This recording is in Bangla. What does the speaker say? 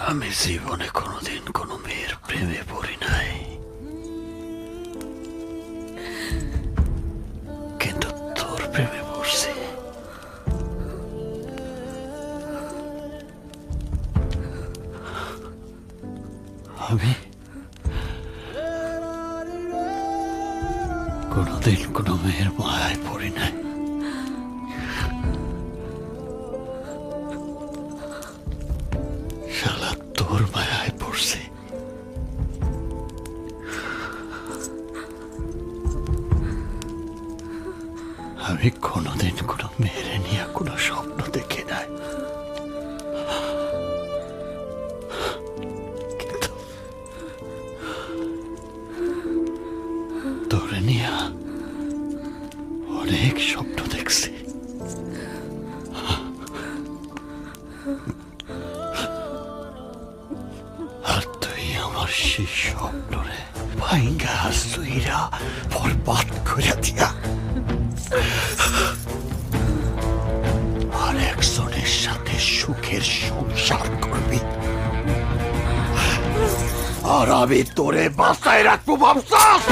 আমি জীবনে কোনোদিন কোনো মেয়ের প্রেমে পড়ি নাই, কিন্তু তোর প্রেমে পড়ছি। আমি কোনোদিন কোনো মেয়ের মায়ায় পড়ি নাই, শালা তোর মায়ায় পড়ছি। আমি কোনোদিন কোনো মেয়েরে নিয়ে কোনো স্বপ্ন দেখি নাই, কিন্তু তোরে নিয়ে অনেক স্বপ্ন দেখছি। আর তুই আমার সেই স্বপ্নরে ভাঙ্গা সুইরা বরবাদ করে দিয়া আর একজনের সাথে সুখের সংসার করবি, আর আমি তোরে বাঁচায় রাখবো ভাবছস?